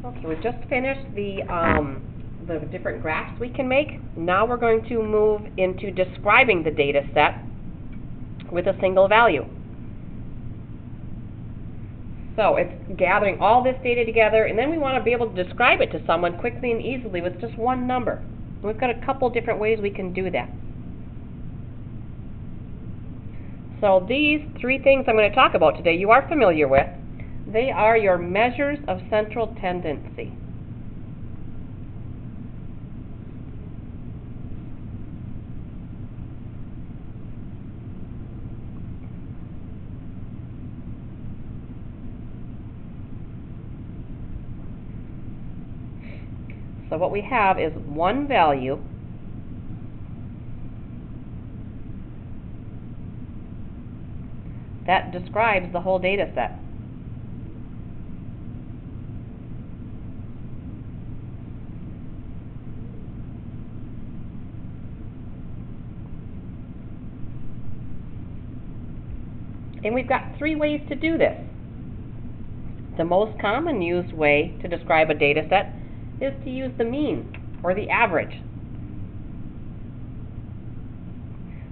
Okay, we've just finished the different graphs we can make. Now we're going to move into describing the data set with a single value. So it's gathering all this data together, and then we want to be able to describe it to someone quickly and easily with just one number. We've got a couple different ways we can do that. So these three things I'm going to talk about today you are familiar with. They are your measures of central tendency. So what we have is one value that describes the whole data set. And we've got three ways to do this. The most common used way to describe a data set is to use the mean, or the average.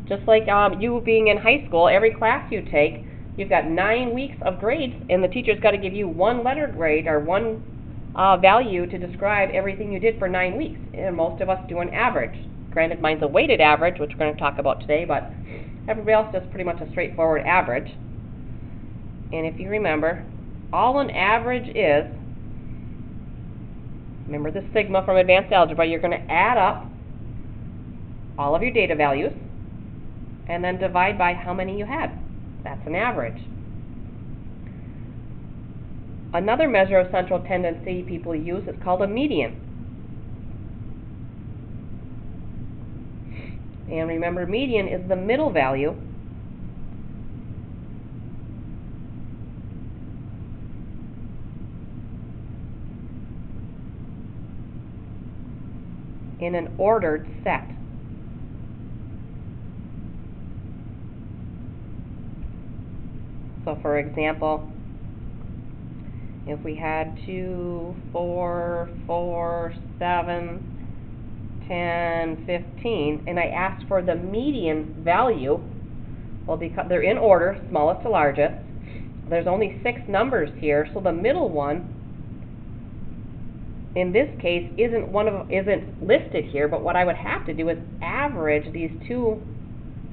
Just like you being in high school, every class you take, you've got 9 weeks of grades, and the teacher's got to give you one letter grade, or one value to describe everything you did for 9 weeks. And most of us do an average. Granted, mine's a weighted average, which we're going to talk about today, but everybody else does pretty much a straightforward average. And if you remember, all an average is, remember the sigma from advanced algebra, you're going to add up all of your data values and then divide by how many you had. That's an average. Another measure of central tendency people use is called a median. And remember, median is the middle value in an ordered set. So for example, if we had 2, 4, 4, 7, 10, 15, and I asked for the median value, well, because they're in order, smallest to largest, there's only 6 numbers here, so the middle one, in this case, isn't listed here, but what I would have to do is average these two,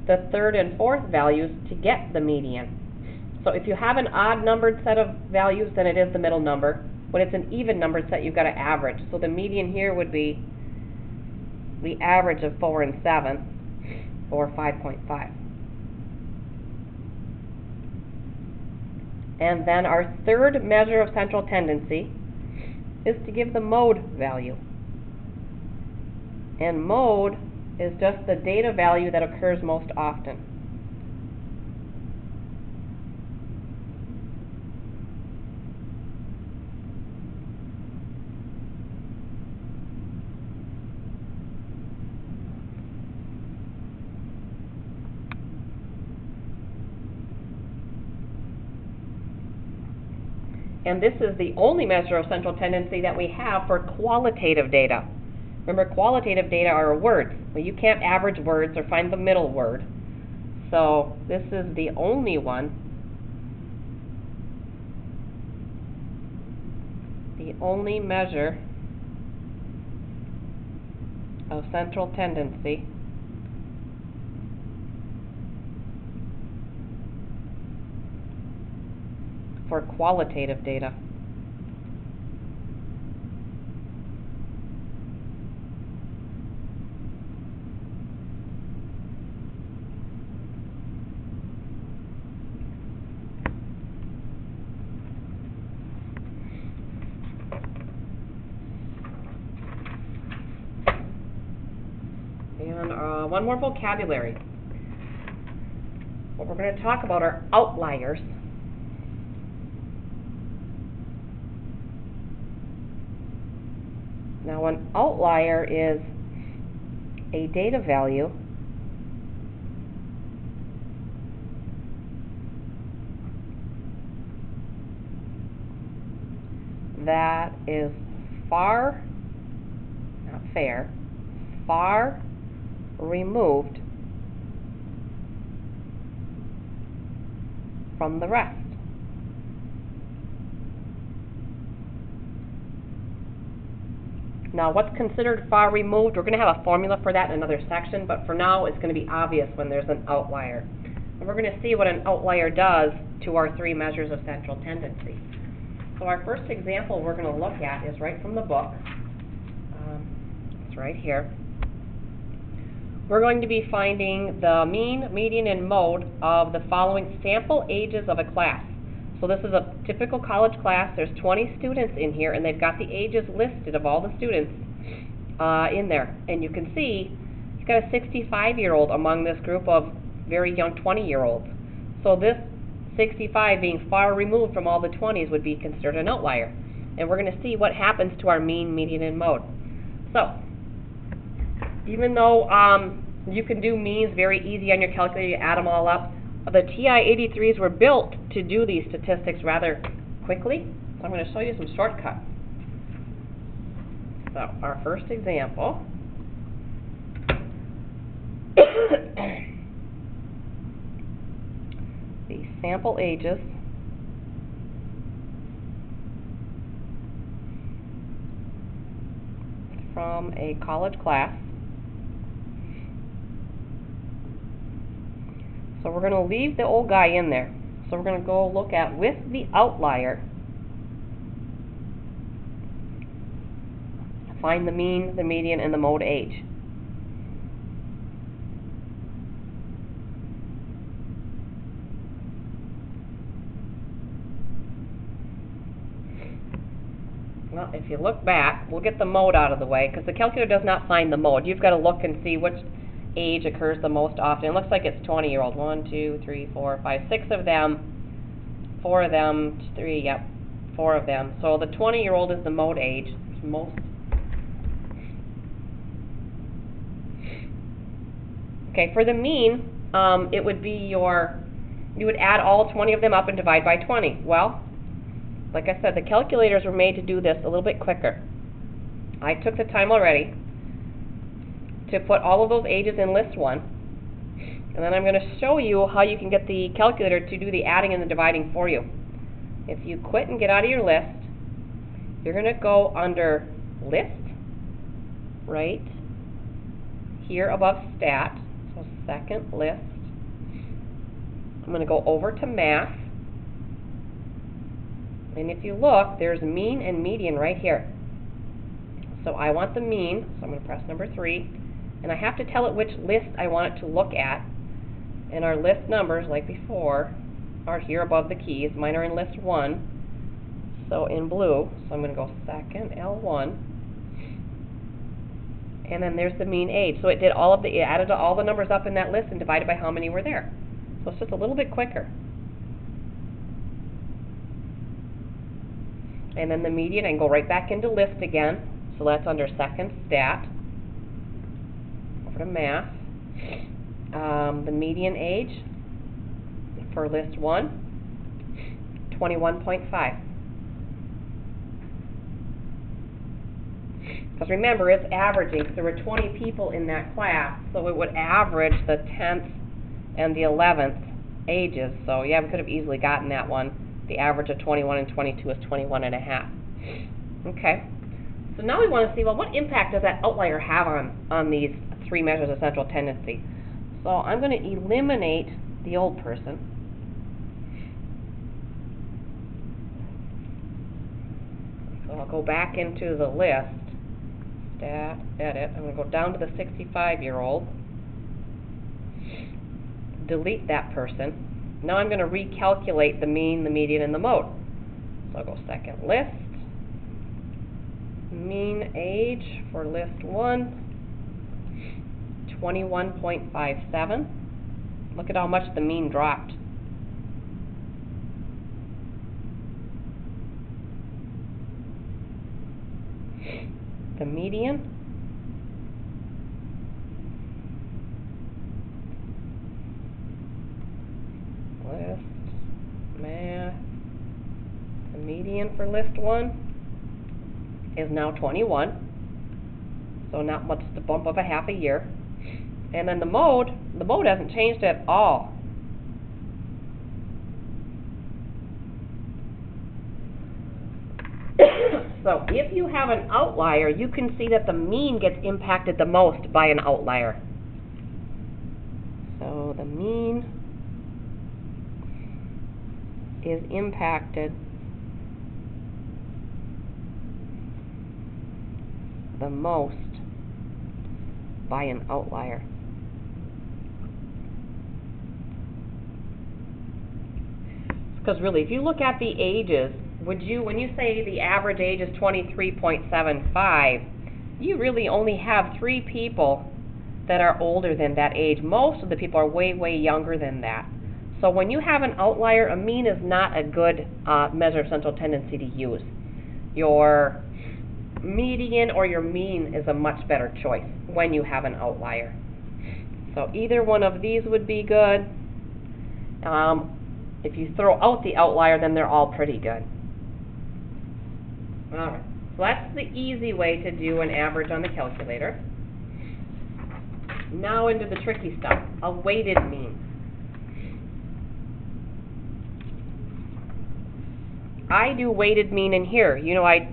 the third and fourth values, to get the median. So if you have an odd numbered set of values, then it is the middle number. When it's an even numbered set, you've got to average. So the median here would be the average of 4 and 7, or 5.5. And then our third measure of central tendency is to give the mode value. And mode is just the data value that occurs most often. And this is the only measure of central tendency that we have for qualitative data. Remember, qualitative data are words. Well, you can't average words or find the middle word. So this is the only one, the only measure of central tendency for qualitative data. And one more vocabulary. What we're going to talk about are outliers. Now, an outlier is a data value that is far, not fair, far removed from the rest. Now, what's considered far removed, we're going to have a formula for that in another section, but for now it's going to be obvious when there's an outlier. And we're going to see what an outlier does to our three measures of central tendency. So our first example we're going to look at is right from the book. It's right here. We're going to be finding the mean, median, and mode of the following sample ages of a class. So this is a typical college class. There's 20 students in here, and they've got the ages listed of all the students in there. And you can see you've got a 65-year-old among this group of very young 20-year-olds. So this 65 being far removed from all the 20s would be considered an outlier. And we're going to see what happens to our mean, median, and mode. So, even though you can do means very easy on your calculator, you add them all up, the TI-83s were built to do these statistics rather quickly. So I'm going to show you some shortcuts. So, our first example. The sample ages from a college class. So we're going to leave the old guy in there. So we're going to go look at with the outlier, find the mean, the median, and the mode age. Well, if you look back, we'll get the mode out of the way, because the calculator does not find the mode. You've got to look and see which age occurs the most often. It looks like it's 20-year-old. 1, 2, 3, 4, 5, 6 of them. 4 of them. 3, yep. 4 of them. So the 20-year-old is the mode age. It's most. Okay, for the mean, it would be you would add all 20 of them up and divide by 20. Well, like I said, the calculators were made to do this a little bit quicker. I took the time already to put all of those ages in list 1, and then I'm going to show you how you can get the calculator to do the adding and the dividing for you. If you quit and get out of your list, you're going to go under List, right here above Stat, so second list. I'm going to go over to Math, and if you look, there's mean and median right here. So I want the mean, so I'm going to press number 3. And I have to tell it which list I want it to look at. And our list numbers, like before, are here above the keys. Mine are in list 1, so in blue. So I'm going to go second, L1. And then there's the mean age. So it did it added all the numbers up in that list and divided by how many were there. So it's just a little bit quicker. And then the median, I can go right back into list again. So that's under second, Stat. To Math. The median age for list 1, 21.5. Because remember, it's averaging, because there were 20 people in that class, so it would average the 10th and the 11th ages. So yeah, we could have easily gotten that one. The average of 21 and 22 is 21.5. Okay. So now we want to see, well, what impact does that outlier have on these three measures of central tendency? So I'm going to eliminate the old person. So I'll go back into the list, Stat, Edit. I'm going to go down to the 65-year-old, delete that person. Now I'm going to recalculate the mean, the median, and the mode. So I'll go second list, mean age for list 1, 21.57. Look at how much the mean dropped. The median, list, Math, the median for list 1, is now 21. So not much the bump of a half a year. And then the mode hasn't changed at all. So if you have an outlier, you can see that the mean gets impacted the most by an outlier. So the mean is impacted the most by an outlier. Because really, if you look at the ages, when you say the average age is 23.75, you really only have 3 people that are older than that age. Most of the people are way, way younger than that. So when you have an outlier, a mean is not a good measure of central tendency to use. Your median or your mean is a much better choice when you have an outlier. So either one of these would be good. If you throw out the outlier, then they're all pretty good. Alright, so that's the easy way to do an average on the calculator. Now into the tricky stuff, a weighted mean. I do weighted mean in here. You know, I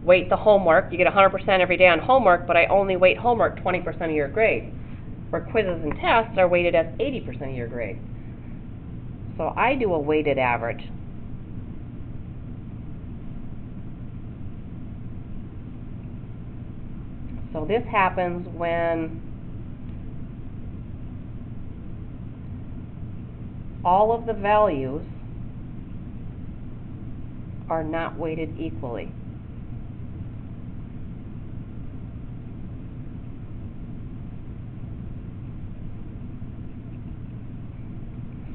weight the homework. You get 100% every day on homework, but I only weight homework 20% of your grade. Where quizzes and tests are weighted as 80% of your grade. So I do a weighted average. So this happens when all of the values are not weighted equally.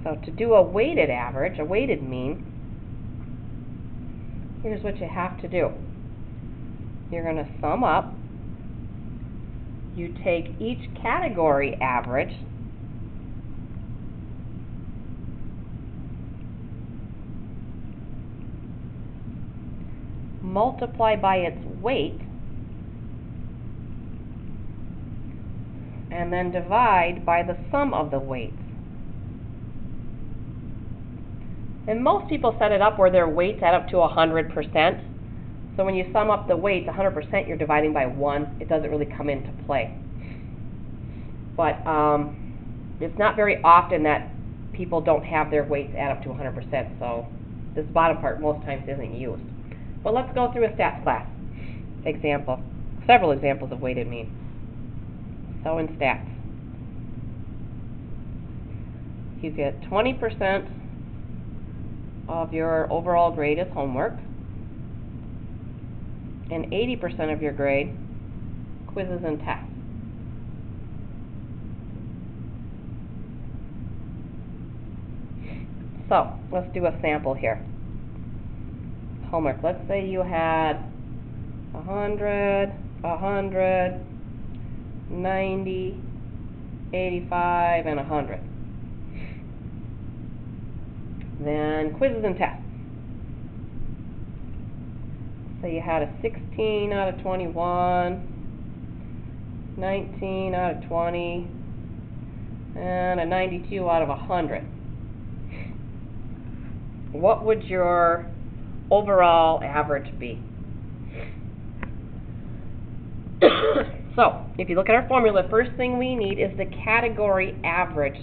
So to do a weighted average, a weighted mean, here's what you have to do. You're going to sum up. You take each category average, multiply by its weight, and then divide by the sum of the weights. And most people set it up where their weights add up to 100%. So when you sum up the weights, 100% you're dividing by 1. It doesn't really come into play. But it's not very often that people don't have their weights add up to 100%. So this bottom part most times isn't used. But let's go through a stats class example. Several examples of weighted mean. So in stats, you get 20% of your overall grade is homework, and 80% of your grade, quizzes and tests. So, let's do a sample here. Homework, let's say you had 100, 100, 90, 85, and 100. Then quizzes and tests. So you had a 16 out of 21, 19 out of 20, and a 92 out of 100. What would your overall average be? So, if you look at our formula, first thing we need is the category average.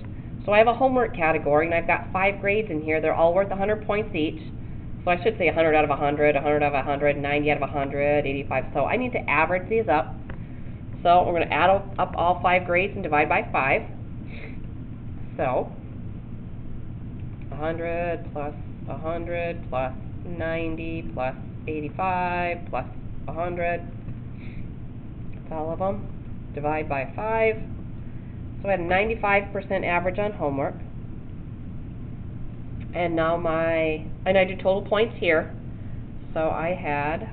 So I have a homework category, and I've got 5 grades in here. They're all worth 100 points each. So I should say 100 out of 100, 100 out of 100, 90 out of 100, 85. So I need to average these up. So we're going to add up all 5 grades and divide by 5. So 100 plus 100 plus 90 plus 85 plus 100. That's all of them. Divide by 5. So I had a 95% average on homework. And now and I do total points here. So I had,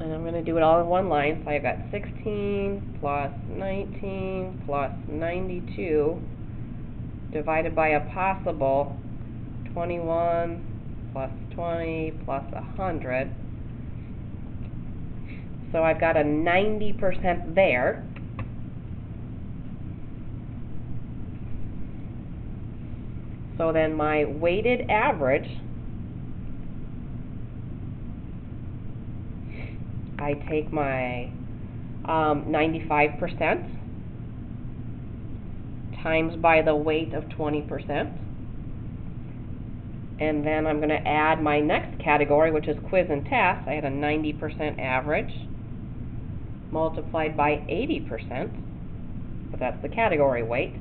and I'm going to do it all in one line. So I've got 16 plus 19 plus 92 divided by a possible 21 plus 20 plus 100. So I've got a 90% there. So then my weighted average, I take my 95% times by the weight of 20%. And then I'm going to add my next category, which is quiz and tasks. I had a 90% average multiplied by 80%, but that's the category weight.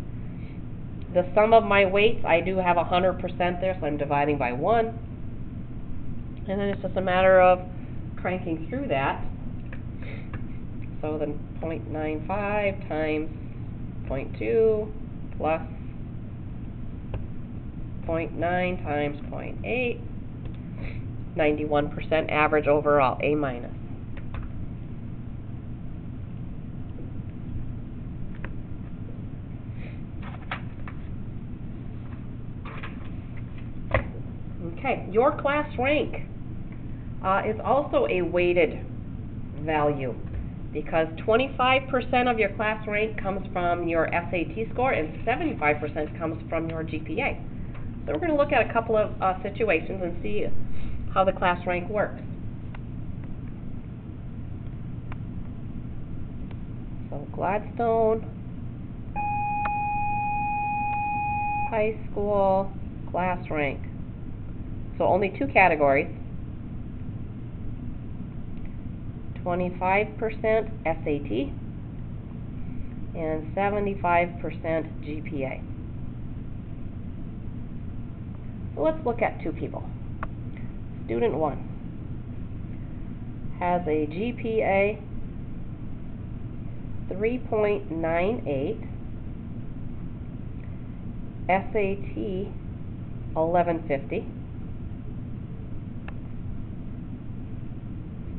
The sum of my weights, I do have 100% there, so I'm dividing by 1. And then it's just a matter of cranking through that. So then 0.95 times 0.2 plus 0.9 times 0.8, 91% average overall, A minus. Okay, your class rank is also a weighted value, because 25% of your class rank comes from your SAT score and 75% comes from your GPA. So we're going to look at a couple of situations and see how the class rank works. So Gladstone High School class rank. So only two categories. 25% SAT and 75% GPA. So let's look at two people. Student 1 has a GPA 3.98, SAT 1150.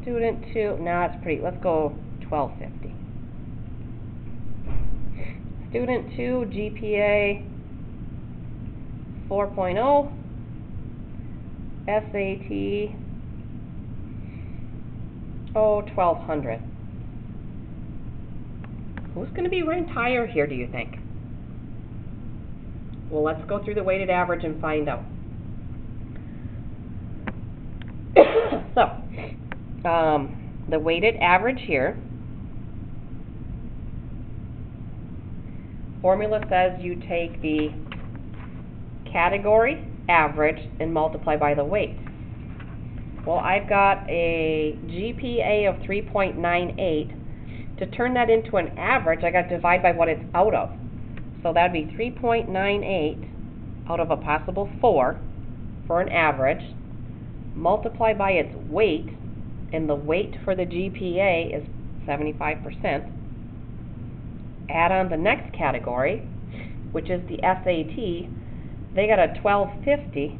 Student 2, now it's pretty, let's go 1250. Student 2, GPA 4.0, SAT 1200. Who's going to be ranked higher here, do you think? Well, let's go through the weighted average and find out. So, the weighted average here, formula says you take the category average and multiply by the weight. Well, I've got a GPA of 3.98. To turn that into an average, I got to divide by what it's out of. So that'd be 3.98 out of a possible 4 for an average, multiply by its weight, and the weight for the GPA is 75%. Add on the next category, which is the SAT. They got a 1250.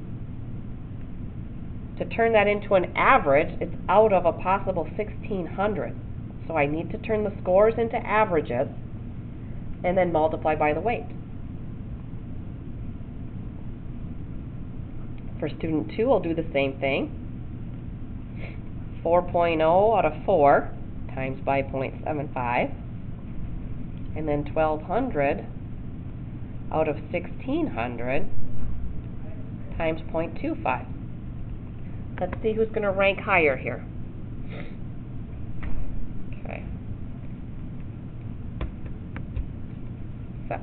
To turn that into an average, it's out of a possible 1600. So I need to turn the scores into averages and then multiply by the weight. For student 2, I'll do the same thing. 4.0 out of 4 times by 0.75. And then 1200 out of 1600 times 0.25. Let's see who's going to rank higher here. Okay. So,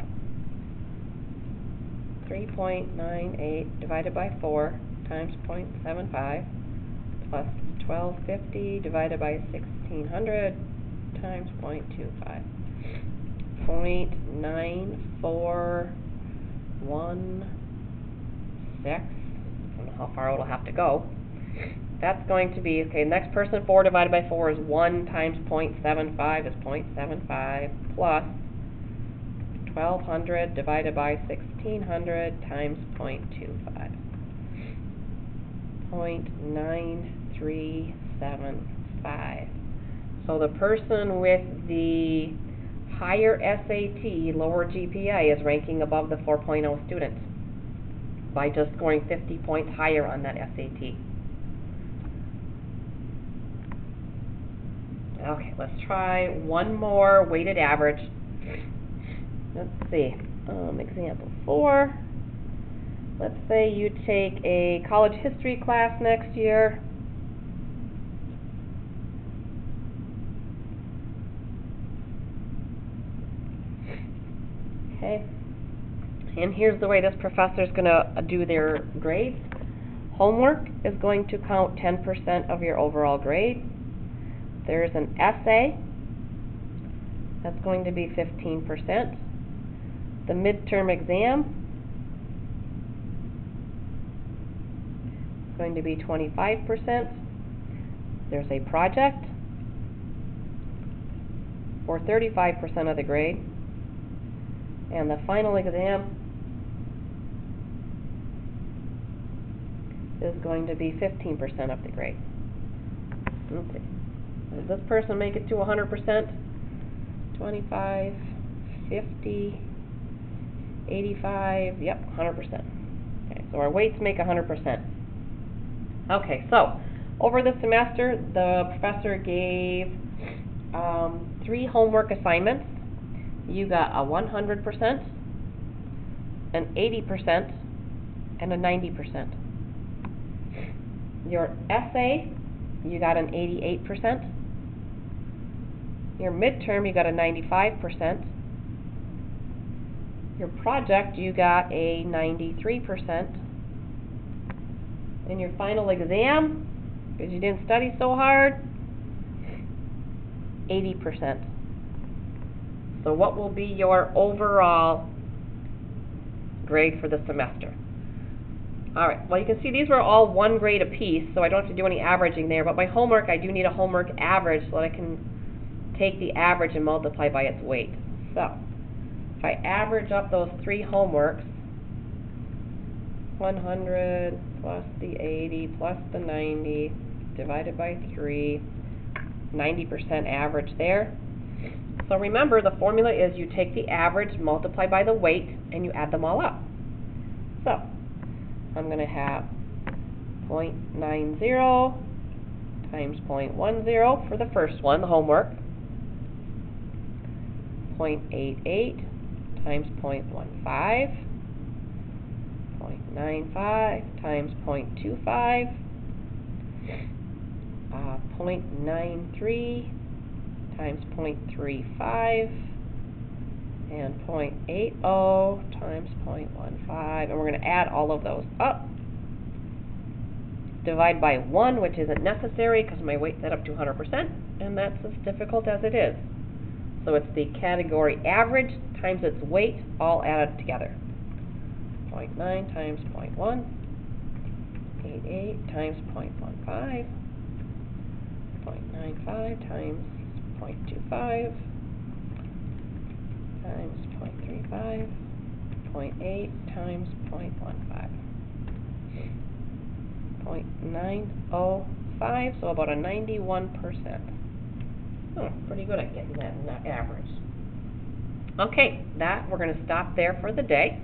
3.98 divided by 4 times 0.75 plus 1250 divided by 1600 times 0.25. 0.9416. I don't know how far it'll have to go. That's going to be, okay, next person, 4 divided by 4 is 1 times 0.75 is 0.75 plus 1200 divided by 1600 times 0.25. 0.9375. So the person with the higher SAT, lower GPA, is ranking above the 4.0 students. by just scoring 50 points higher on that SAT. Okay, let's try one more weighted average. Let's see, example 4. Let's say you take a college history class next year. Okay, and here's the way this professor is going to do their grades. Homework is going to count 10% of your overall grade. There's an essay that's going to be 15%. The midterm exam is going to be 25%. There's a project for 35% of the grade. And the final exam is going to be 15% of the grade. Let's see. Does this person make it to 100%? 25, 50, 85, yep, 100%. Okay, so our weights make 100%. Okay, so over the semester, the professor gave 3 homework assignments. You got a 100%, an 80%, and a 90%. Your essay, you got an 88%. Your midterm, you got a 95%. Your project, you got a 93%. And your final exam, because you didn't study so hard, 80%. So what will be your overall grade for the semester? All right, well, you can see these were all 1 grade apiece, so I don't have to do any averaging there, but my homework, I do need a homework average so that I can take the average and multiply by its weight. So if I average up those 3 homeworks, 100 plus the 80 plus the 90 divided by 3, 90% average there. So remember, the formula is you take the average, multiply by the weight, and you add them all up. So I'm going to have 0.90 times 0.10 for the first one, the homework. 0.88 times 0.15. 0.95 times 0.25. 0.93 times 0.35, and 0.80 times 0.15, and we're going to add all of those up. Divide by 1, which isn't necessary because my weight's set up to 100%, and that's as difficult as it is. So it's the category average times its weight, all added together. 0.9 times 0.1, 88 times 0.15, 0.95 times 0.25 times 0.35, 0.8 times 0.15, 0.905, so about a 91%. Oh, pretty good at getting that in that average. Okay, we're going to stop there for the day.